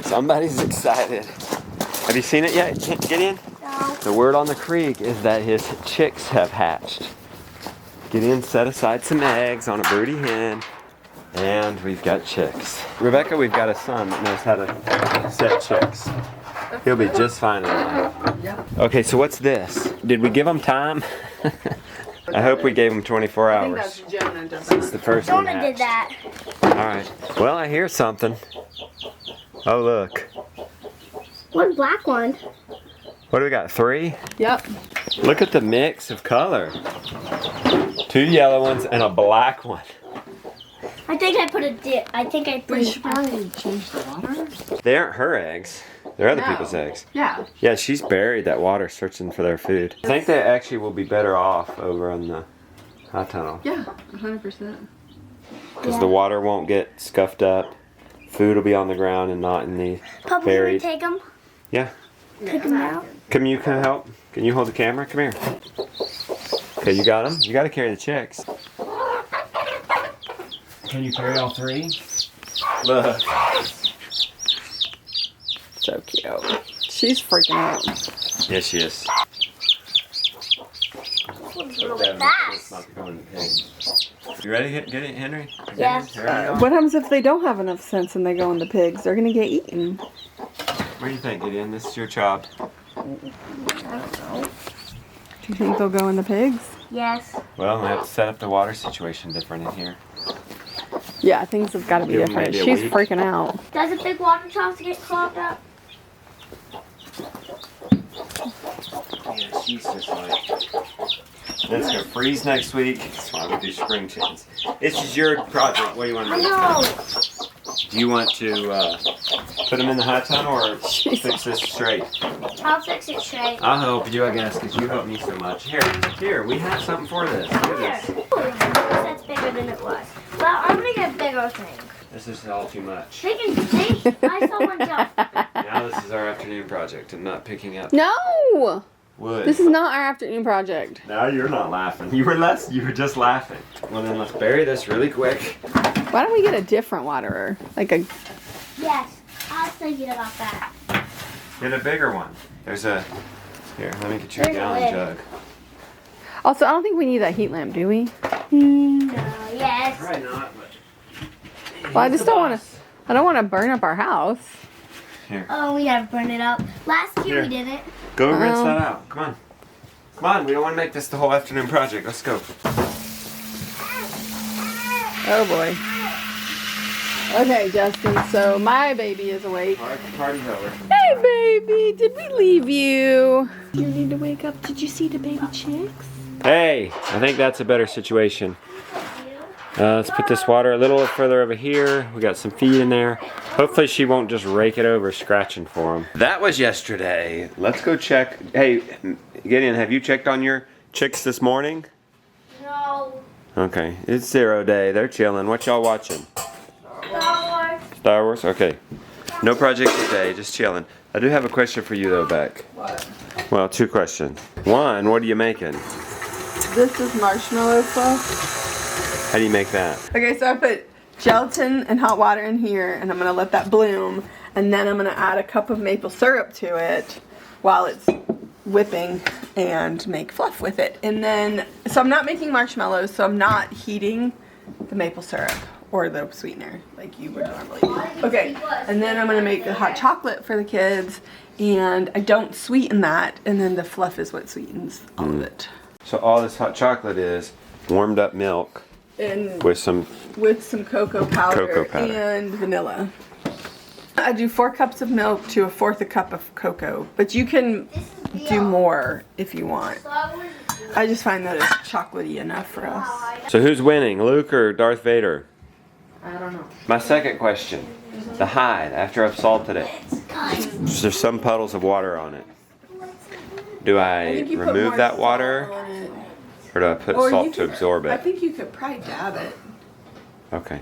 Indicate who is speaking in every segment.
Speaker 1: Somebody's excited. Have you seen it yet, Gideon?
Speaker 2: No.
Speaker 1: The word on the creek is that his chicks have hatched. Gideon set aside some eggs on a broody hen, and we've got chicks. Rebecca, we've got a son that knows how to set chicks. He'll be just fine in life.
Speaker 3: Yeah.
Speaker 1: Okay, so what's this? Did we give him time? I hope we gave him 24
Speaker 3: I think
Speaker 1: hours.
Speaker 3: that's Jonah does
Speaker 1: Since
Speaker 3: that.
Speaker 1: the first one
Speaker 2: Jonah did
Speaker 1: hatched.
Speaker 2: that.
Speaker 1: Alright. Well, I hear something. Oh, look.
Speaker 2: One black one.
Speaker 1: What do we got? 3?
Speaker 3: Yep.
Speaker 1: Look at the mix of color. 2 yellow ones and a black one.
Speaker 2: I think I put a dip. I think I put
Speaker 3: We should probably change the water.
Speaker 1: They aren't her eggs. They're other
Speaker 3: No.
Speaker 1: people's eggs.
Speaker 3: Yeah.
Speaker 1: Yeah, she's buried that water searching for their food. I think they actually will be better off over on the high tunnel.
Speaker 3: Yeah, 100%.
Speaker 1: Because the water won't get scuffed up. Food will be on the ground and not in the
Speaker 2: Papa,
Speaker 1: buried.
Speaker 2: can we take them?
Speaker 1: Yeah.
Speaker 2: Take them out?
Speaker 1: Can you help? Can you hold the camera? Come here. Okay, you got them? You got to carry the chicks. Can you carry all 3? Look.
Speaker 3: So cute. She's freaking out.
Speaker 1: Yes, she is.
Speaker 2: One's really fast.
Speaker 1: You ready? Get it, Henry?
Speaker 2: Yes.
Speaker 1: Here we go.
Speaker 3: What happens if they don't have enough sense and they go into pigs? They're gonna get eaten.
Speaker 1: What do you think, Gideon? This is your job.
Speaker 2: I don't know.
Speaker 3: Do you think they'll go in the pigs?
Speaker 2: Yes.
Speaker 1: Well, we have to set up the water situation different in here.
Speaker 3: Yeah, things have got to be
Speaker 1: Give 'em
Speaker 3: different.
Speaker 1: maybe a
Speaker 3: She's
Speaker 1: week.
Speaker 3: freaking out.
Speaker 2: Does a big water toss get clogged up?
Speaker 1: Yeah, she's just like... It's gonna freeze next week. That's why we do spring chickens. This is your project. What do you want to
Speaker 2: I
Speaker 1: do?
Speaker 2: know.
Speaker 1: Do you want to put them in the high tunnel or fix this straight?
Speaker 2: I'll fix it straight.
Speaker 1: I'll help you, I guess, because you help me so much. Here, we have something for this. Look at this.
Speaker 2: Here. That's bigger than it was. Well, I'm gonna get a bigger thing.
Speaker 1: This is all too much.
Speaker 2: They can see. I saw one jump.
Speaker 1: Now this is our afternoon project and not picking up
Speaker 3: No!
Speaker 1: wood.
Speaker 3: This is not our afternoon project.
Speaker 1: Now you're not laughing. You were just laughing. Well then let's bury this really quick.
Speaker 3: Why don't we get a different waterer? Like a...
Speaker 2: Yes, I was thinking about that.
Speaker 1: Get a bigger one. There's a... Here, let me get your
Speaker 2: There's a
Speaker 1: gallon
Speaker 2: lid.
Speaker 1: jug.
Speaker 3: Also, I don't think we need that heat lamp, do we?
Speaker 2: No, yes.
Speaker 1: Probably not, but...
Speaker 3: Well, I just don't want to... I don't want to burn up our house.
Speaker 1: Here.
Speaker 2: Oh, we gotta burn it up. Last year
Speaker 1: Here.
Speaker 2: we didn't.
Speaker 1: Go rinse that out. Come on. Come on, we don't want to make this the whole afternoon project. Let's go.
Speaker 3: Oh boy. Okay, Justin, so my baby is awake.
Speaker 1: Party's over.
Speaker 3: Hey baby, did we leave you? You need to wake up. Did you see the baby chicks?
Speaker 1: Hey, I think that's a better situation. Let's put this water a little further over here. We got some feed in there. Hopefully she won't just rake it over scratching for them. That was yesterday. Let's go check. Hey, Gideon, have you checked on your chicks this morning?
Speaker 2: No.
Speaker 1: Okay, it's 0 day. They're chilling. What y'all watching?
Speaker 2: Star Wars.
Speaker 1: Star Wars? Okay. No project today, just chilling. I do have a question for you though, Beck.
Speaker 3: What?
Speaker 1: Well, 2 questions. One, what are you making?
Speaker 3: This is marshmallow fluff.
Speaker 1: How do you make that?
Speaker 3: Okay, so I put gelatin and hot water in here, and I'm gonna let that bloom, and then I'm gonna add a cup of maple syrup to it while it's whipping and make fluff with it. And then, so I'm not making marshmallows, so I'm not heating the maple syrup or the sweetener like you would normally do. Okay, and then I'm gonna make the hot chocolate for the kids, and I don't sweeten that, and then the fluff is what sweetens all of it.
Speaker 1: So all this hot chocolate is warmed up milk
Speaker 3: And
Speaker 1: with some
Speaker 3: cocoa powder,
Speaker 1: Cocoa powder.
Speaker 3: and vanilla. I do 4 cups of milk to 1/4 cup of cocoa, but you can do more if you want. I just find that it's chocolatey enough for us.
Speaker 1: So who's winning, Luke or Darth Vader?
Speaker 3: I don't know.
Speaker 1: My second question. The hide, after I've salted it. There's some puddles of water on it. Do I
Speaker 3: think you put
Speaker 1: remove
Speaker 3: more
Speaker 1: that
Speaker 3: salt
Speaker 1: water?
Speaker 3: on it.
Speaker 1: Or do I put
Speaker 3: Or you
Speaker 1: salt to
Speaker 3: could-
Speaker 1: absorb
Speaker 3: I
Speaker 1: it?
Speaker 3: think you could probably dab it.
Speaker 1: Okay.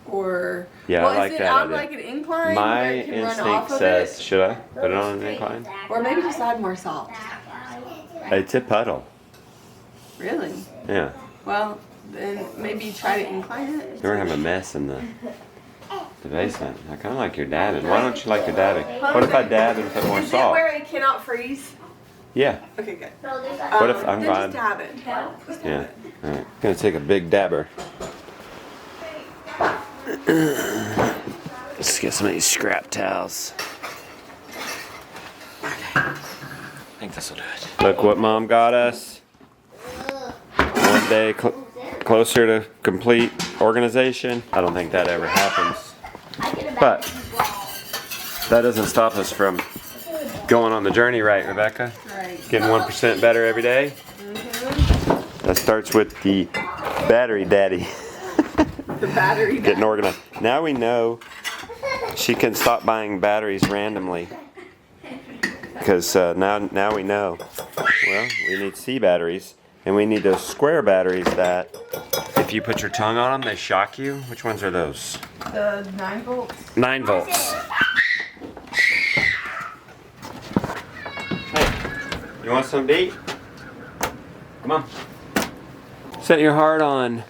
Speaker 3: Or
Speaker 1: Yeah,
Speaker 3: well,
Speaker 1: I like
Speaker 3: is it
Speaker 1: that
Speaker 3: on
Speaker 1: idea.
Speaker 3: like an incline?
Speaker 1: My
Speaker 3: where it can run
Speaker 1: instinct
Speaker 3: off of
Speaker 1: says,
Speaker 3: it?
Speaker 1: should I put it on an incline?
Speaker 3: Or maybe just add more salt.
Speaker 1: It's a puddle.
Speaker 3: Really?
Speaker 1: Yeah.
Speaker 3: Well, then maybe try to incline it.
Speaker 1: We're gonna have a mess in the The basement. I kind of like your dabbing. Why don't you like your dabbing? What if I dab and put more
Speaker 3: Is it
Speaker 1: salt?
Speaker 3: where it cannot freeze?
Speaker 1: Yeah.
Speaker 3: Okay, good.
Speaker 1: What if I'm
Speaker 3: then
Speaker 1: fine?
Speaker 3: just dab it. Just dab
Speaker 1: Yeah.
Speaker 3: it.
Speaker 1: All right. Gonna take a big dabber. Let's get some of these scrap towels. I think this will do it. Look what Mom got us. One day closer to complete organization. I don't think that ever happens. But that doesn't stop us from going on the journey, right, Rebecca?
Speaker 3: Right.
Speaker 1: Getting 1% better every day. That starts with the battery daddy.
Speaker 3: The battery.
Speaker 1: Getting organized. Now we know she can stop buying batteries randomly. Because now we know. Well, we need C batteries. And we need those square batteries that if you put your tongue on them, they shock you. Which ones are those?
Speaker 3: The 9 volts.
Speaker 1: 9 volts. Hey, you want some to eat? Come on. Set your heart on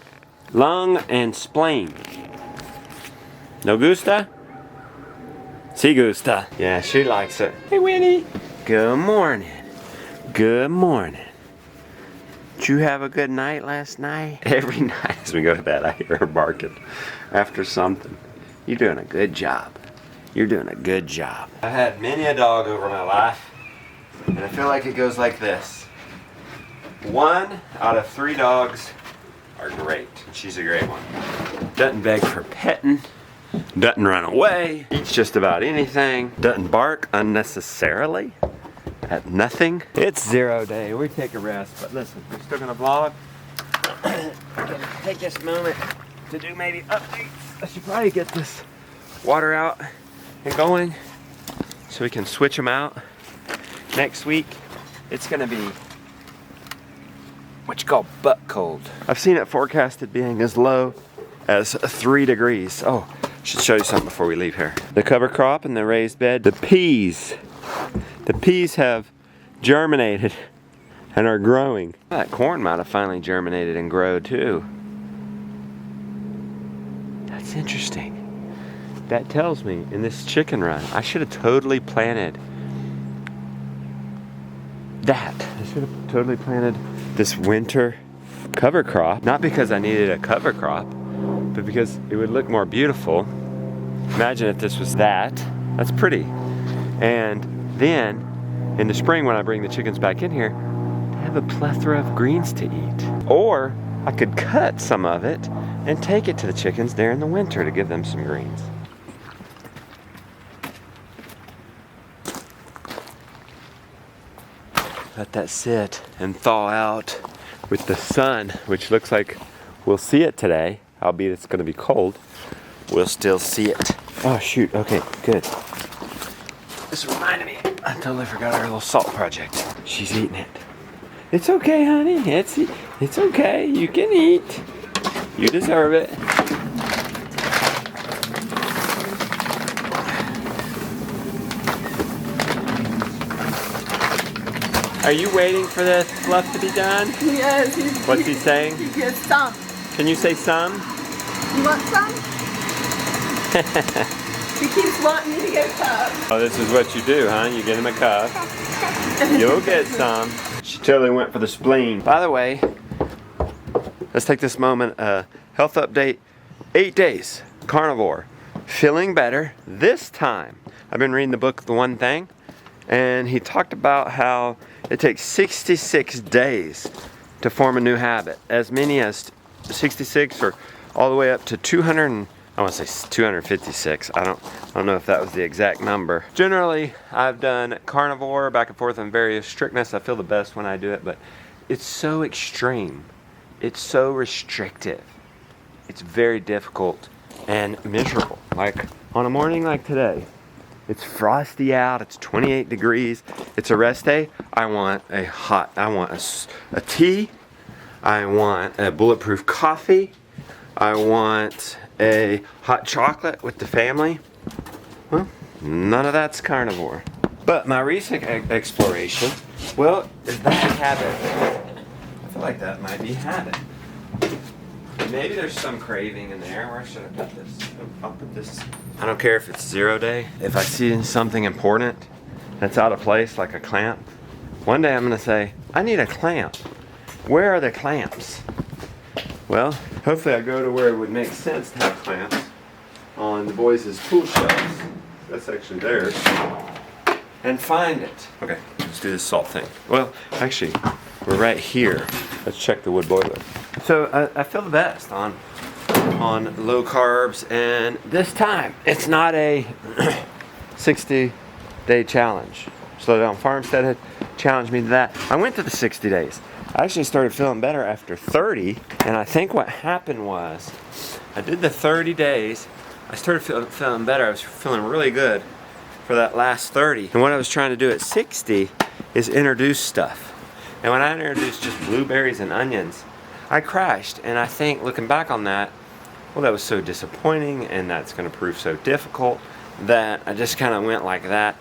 Speaker 1: lung and spleen. No gusta? Si gusta. Yeah, she likes it. Hey, Winnie. Good morning. Good morning. Did you have a good night last night? Every night as we go to bed, I hear her barking after something. You're doing a good job. You're doing a good job. I've had many a dog over my life, and I feel like it goes like this. 1 out of 3 dogs are great. She's a great one. Doesn't beg for petting. Doesn't run away. Eats just about anything. Doesn't bark unnecessarily. At nothing. It's 0 day. We take a rest, but listen, we're still gonna vlog. I'm gonna take this moment to do maybe updates. I should probably get this water out and going so we can switch them out. Next week, it's gonna be what you call butt cold. I've seen it forecasted being as low as 3 degrees. Oh, I should show you something before we leave here. The cover crop and the raised bed, the peas. The peas have germinated and are growing. That corn might have finally germinated and grown too. That's interesting. That tells me in this chicken run, I should have totally planted that. I should have totally planted this winter cover crop. Not because I needed a cover crop, but because it would look more beautiful. Imagine if this was that. That's pretty. And then, in the spring when I bring the chickens back in here, they have a plethora of greens to eat. Or, I could cut some of it and take it to the chickens there in the winter to give them some greens. Let that sit and thaw out with the sun, which looks like we'll see it today, albeit it's gonna be cold. We'll still see it. Oh shoot, okay, good. This reminded me, I totally forgot our little salt project. She's eating it. It's okay, honey. It's okay. You can eat. You deserve it. Are you waiting for the fluff to be done?
Speaker 3: Yes.
Speaker 1: What's he saying?
Speaker 3: Yes, some.
Speaker 1: Can you say some?
Speaker 3: You want some? He keeps wanting me to get a cup.
Speaker 1: Oh, this is what you do, huh? You get him a cup. You'll get some. She totally went for the spleen. By the way, let's take this moment. Health update. 8 days. Carnivore. Feeling better this time. I've been reading the book, The One Thing, and he talked about how it takes 66 days to form a new habit. As many as 66 or all the way up to 200. I want to say 256. I don't know if that was the exact number. Generally, I've done carnivore back and forth on various strictness. I feel the best when I do it, but it's so extreme. It's so restrictive. It's very difficult and miserable. Like on a morning like today, it's frosty out, it's 28 degrees, it's a rest day. I want a tea, I want a bulletproof coffee, I want a hot chocolate with the family. Well, none of that's carnivore. But my recent exploration, well, is that a habit? I feel like that might be habit. Maybe there's some craving in there. Where should I put this? I'll put this. I don't care if it's 0 day. If I see something important that's out of place, like a clamp, one day I'm gonna say, I need a clamp. Where are the clamps? Well, hopefully I go to where it would make sense to have clamps on the boys' tool shelves. That's actually theirs. And find it. Okay, let's do this salt thing. Well, actually, we're right here. Let's check the wood boiler. So I feel the best on low carbs, and this time it's not a 60-day challenge. Slow Down Farmstead had challenged me to that. I went to the 60 days. I actually started feeling better after 30, and I think what happened was I did the 30 days. I started feeling better. I was feeling really good for that last 30. And what I was trying to do at 60 is introduce stuff. And when I introduced just blueberries and onions, I crashed. And I think looking back on that, well, that was so disappointing, and that's going to prove so difficult that I just kind of went like that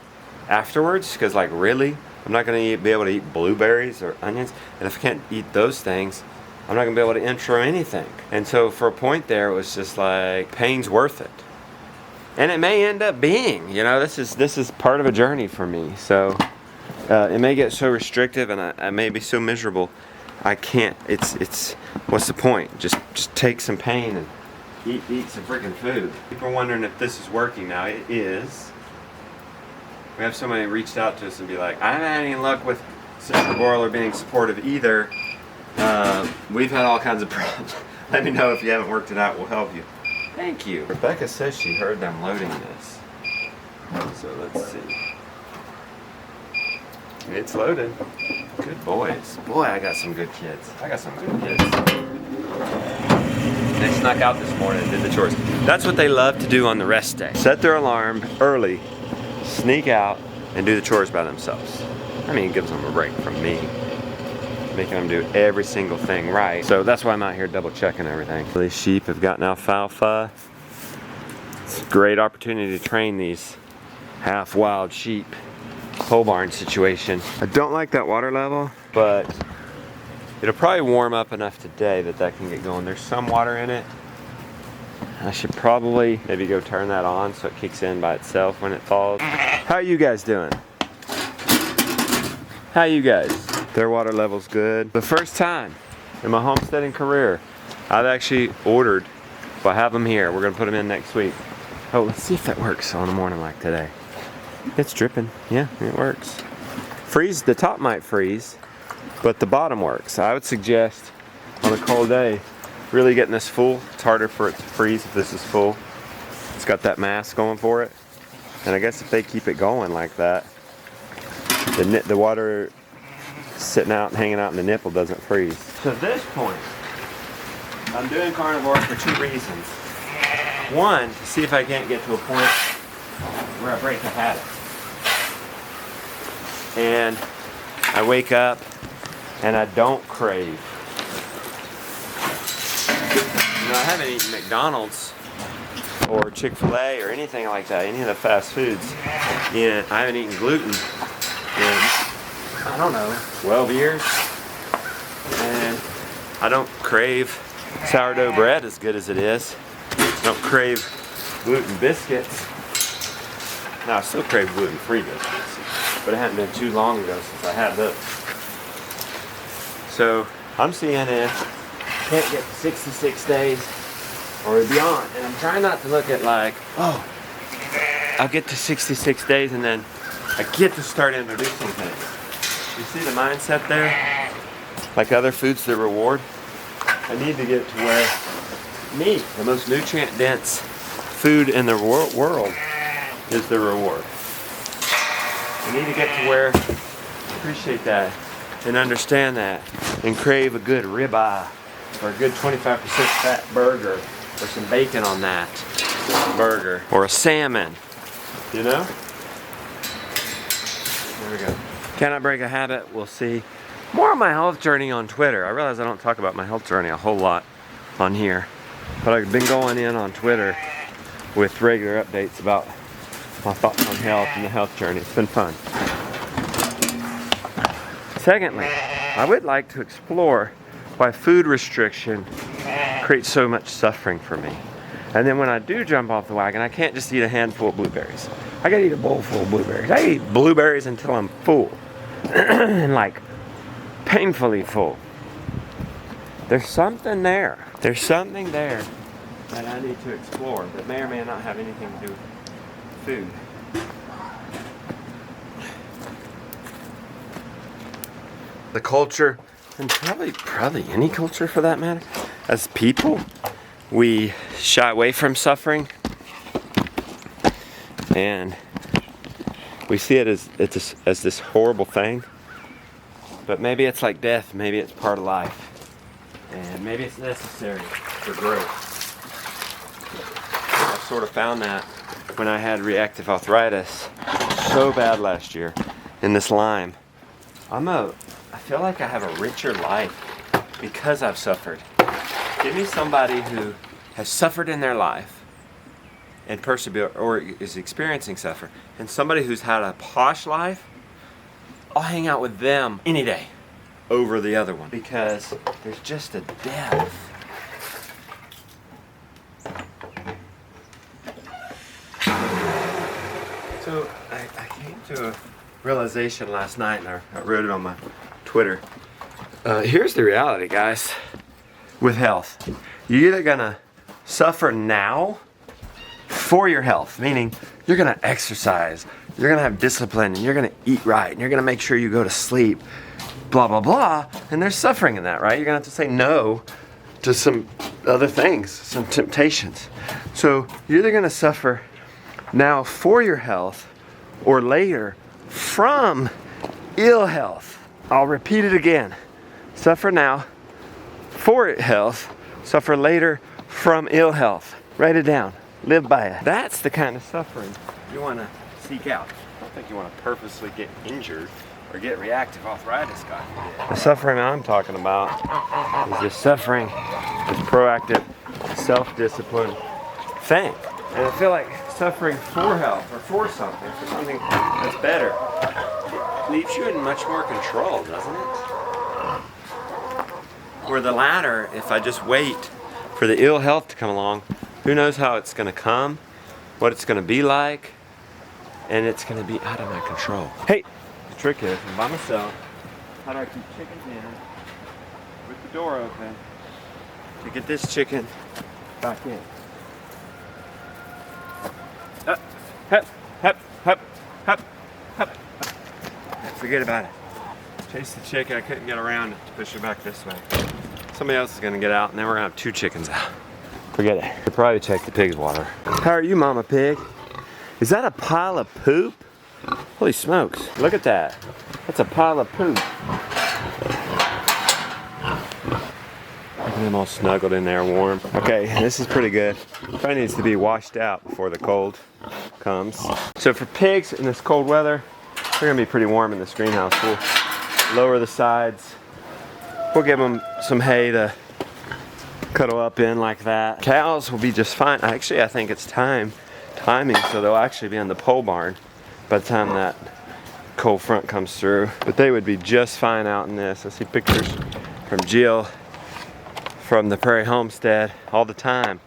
Speaker 1: afterwards. Because, like, really? I'm not going to be able to eat blueberries or onions. And if I can't eat those things, I'm not going to be able to intro anything. And so for a point there, it was just like, pain's worth it. And it may end up being, you know, this is part of a journey for me. So it may get so restrictive, and I may be so miserable. I can't. It's what's the point? Just take some pain and eat some freaking food. People are wondering if this is working now. It is. We have somebody reached out to us and be like, I'm not having any luck with Sister Boiler being supportive either. We've had all kinds of problems. Let me know if you haven't worked it out. We'll help you. Thank you. Rebecca says she heard them loading this. So let's see. It's loaded. Good boys. Boy, I got some good kids. I got some good kids. They snuck out this morning and did the chores. That's what they love to do on the rest day. Set their alarm early, sneak out, and do the chores by themselves. I mean, it gives them a break from me, making them do every single thing right. So that's why I'm out here double checking everything. These sheep have gotten alfalfa. It's a great opportunity to train these half wild sheep. Pole barn situation. I don't like that water level, but it'll probably warm up enough today that can get going. There's some water in it. I should probably maybe go turn that on so it kicks in by itself when it thaws. How are you guys doing? How you guys? Their water level's good. The first time in my homesteading career, I've actually ordered, well, I have them here. We're gonna put them in next week. Oh, let's see if that works on a morning like today. It's dripping. Yeah, it works. Freeze, the top might freeze, but the bottom works. I would suggest on a cold day, really getting this full. It's harder for it to freeze if this is full. It's got that mass going for it. And I guess if they keep it going like that, the water sitting out and hanging out in the nipple doesn't freeze. To this point, I'm doing carnivore for 2 reasons. One, to see if I can't get to a point where I break a habit. And I wake up and I don't crave. You know, I haven't eaten McDonald's or Chick-fil-A or anything like that, any of the fast foods. And I haven't eaten gluten in, I don't know, 12 years. And I don't crave sourdough bread as good as it is. I don't crave gluten biscuits. Now I still crave gluten-free biscuits, but it hadn't been too long ago since I had those. So I'm seeing if I can't get to 66 days or beyond, and I'm trying not to look at like, oh, I'll get to 66 days and then I get to start introducing things. You see the mindset there? Like other foods that reward? I need to get to where meat, the most nutrient-dense food in the world, is the reward. I need to get to where I appreciate that and understand that and crave a good ribeye or a good 25% fat burger or some bacon on that burger or a salmon, you know? There we go. Can I break a habit? We'll see. More on my health journey on Twitter. I realize I don't talk about my health journey a whole lot on here, but I've been going in on Twitter with regular updates about my thoughts on health and the health journey. It's been fun. Secondly, I would like to explore why food restriction creates so much suffering for me. And then when I do jump off the wagon, I can't just eat a handful of blueberries. I gotta eat a bowl full of blueberries. I eat blueberries until I'm full. And like, painfully full. There's something there. There's something there that I need to explore that may or may not have anything to do with food. The culture, and probably any culture for that matter, as people, we shy away from suffering, and we see it as this horrible thing. But maybe it's like death. Maybe it's part of life, and maybe it's necessary for growth. I sort of found that when I had reactive arthritis so bad last year in this Lyme. I feel like I have a richer life because I've suffered. Give me somebody who has suffered in their life and persevere, or is experiencing suffer, and somebody who's had a posh life. I'll hang out with them any day over the other one because there's just a depth. So I came to a realization last night, and I wrote it on my Twitter. Here's the reality, guys, with health. You're either gonna suffer now for your health, meaning you're gonna exercise, you're gonna have discipline, and you're gonna eat right, and you're gonna make sure you go to sleep, blah, blah, blah, and there's suffering in that, right? You're gonna have to say no to some other things, some temptations. So you're either gonna suffer now for your health or later from ill health. I'll repeat it again. Suffer now for health, suffer later from ill health. Write it down. Live by it. That's the kind of suffering you want to seek out. I don't think you want to purposely get injured or get reactive arthritis, God forbid. The suffering I'm talking about is this suffering, this proactive, self-discipline thing. And I feel like suffering for health or for something that's better, it leaves you in much more control, doesn't it? Where the latter, if I just wait for the ill health to come along, who knows how it's going to come, what it's going to be like, and it's going to be out of my control. Hey, the trick is, I'm by myself, how do I keep chickens in with the door open to get this chicken back in? Up, hep, hep, hep, hep, hep. Forget about it. Chase the chicken, I couldn't get around it to push her back this way. Somebody else is going to get out, and then we're going to have 2 chickens out. Forget it. You'll probably check the pig's water. How are you, Mama Pig? Is that a pile of poop? Holy smokes. Look at that. That's a pile of poop. Look at them all snuggled in there, warm. Okay, this is pretty good. Probably needs to be washed out before the cold comes. So for pigs in this cold weather, they're going to be pretty warm in this greenhouse. We'll lower the sides. We'll give them some hay to cuddle up in like that. Cows will be just fine. Actually, I think it's timing, so they'll actually be in the pole barn by the time that cold front comes through. But they would be just fine out in this. I see pictures from Jill from the Prairie Homestead all the time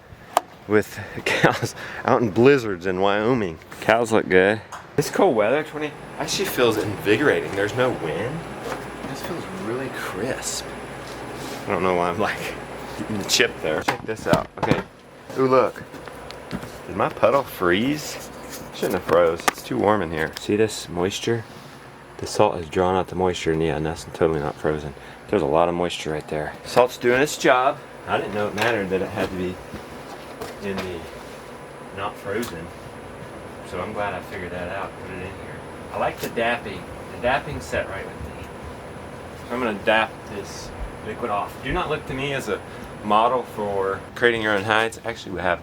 Speaker 1: with cows out in blizzards in Wyoming. Cows look good. This cold weather, actually feels invigorating. There's no wind. It just feels really crisp. I don't know why I'm like getting the chip there. Check this out. Okay. Ooh, look. Did my puddle freeze? Shouldn't have froze. It's too warm in here. See this moisture? The salt has drawn out the moisture, and yeah, and that's totally not frozen. There's a lot of moisture right there. Salt's doing its job. I didn't know it mattered that it had to be in the not frozen. So I'm glad I figured that out. Put it in here. I like the dapping. The dapping's set right with me. So I'm gonna dap this liquid off. Do not look to me as a model for creating your own hides. Actually, we have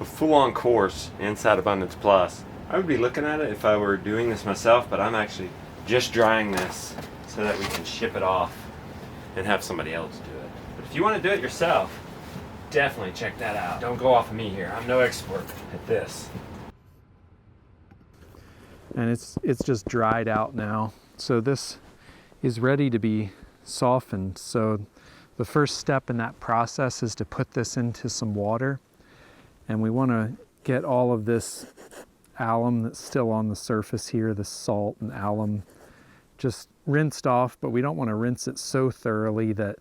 Speaker 1: a full-on course inside Abundance Plus. I would be looking at it if I were doing this myself, but I'm actually just drying this so that we can ship it off and have somebody else do it. But if you want to do it yourself, definitely check that out. Don't go off of me here. I'm no expert at this.
Speaker 4: And it's just dried out now. So this is ready to be softened. So the first step in that process is to put this into some water. And we want to get all of this alum that's still on the surface here, the salt and alum, just rinsed off, but we don't want to rinse it so thoroughly that,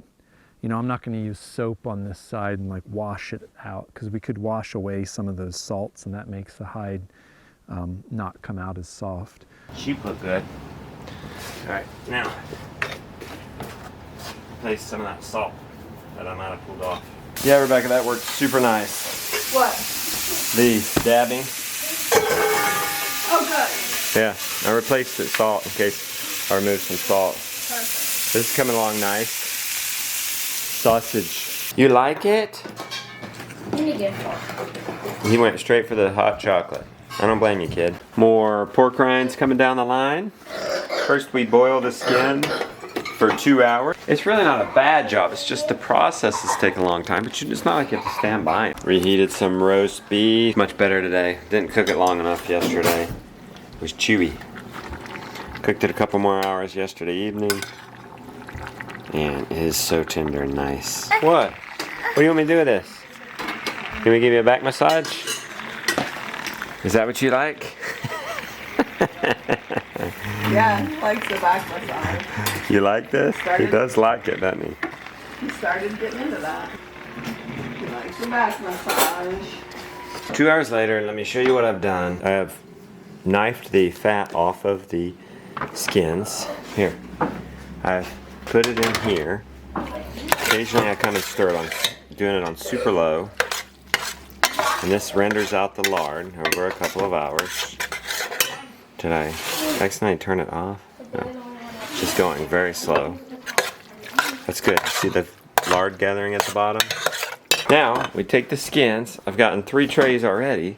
Speaker 4: you know, I'm not going to use soap on this side and like wash it out, because we could wash away some of those salts and that makes the hide not come out as soft.
Speaker 1: Sheep look good. Alright, now place some of that salt that I might have pulled off. Yeah, Rebecca, that worked super nice.
Speaker 3: What?
Speaker 1: The dabbing.
Speaker 3: Oh, good.
Speaker 1: Yeah, I replaced the salt in case I removed some salt.
Speaker 3: Perfect.
Speaker 1: This is coming along nice. Sausage. You like it?
Speaker 2: Really good.
Speaker 1: He went straight for the hot chocolate. I don't blame you, kid. More pork rinds coming down the line. First we boil the skin for 2 hours. It's really not a bad job, it's just the process is taking a long time, but it's not like you have to stand by it. Reheated some roast beef. Much better today. Didn't cook it long enough yesterday. It was chewy. Cooked it a couple more hours yesterday evening. And it is so tender and nice. What? What do you want me to do with this? Can we give you a back massage? Is that what you like?
Speaker 3: Yeah, he likes the back massage.
Speaker 1: You like this? He does like it, doesn't he?
Speaker 3: He started getting into that. He likes the back massage.
Speaker 1: 2 hours later, let me show you what I've done. I have knifed the fat off of the skins. Here. I've put it in here. Occasionally I kind of stir it on, doing it on super low. And this renders out the lard over a couple of hours. Did I accidentally turn it off? No. Just going very slow. That's good. See the lard gathering at the bottom? Now, we take the skins. I've gotten 3 trays already.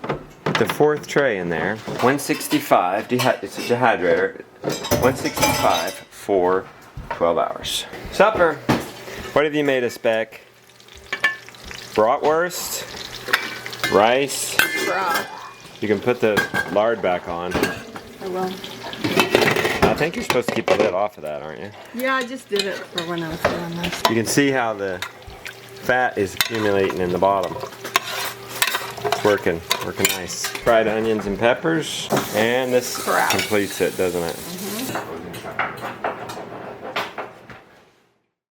Speaker 1: The 4th tray in there. 165, it's a dehydrator. 165 for 12 hours. Supper. What have you made us, Beck? Bratwurst? Rice?
Speaker 3: Broth.
Speaker 1: You can put the lard back on.
Speaker 3: I will.
Speaker 1: I think you're supposed to keep the lid off of that, aren't you?
Speaker 3: Yeah, I just did it for when I was doing this.
Speaker 1: You can see how the fat is accumulating in the bottom. It's working nice. Fried onions and peppers, and this
Speaker 3: Crap.
Speaker 1: completes it, doesn't it?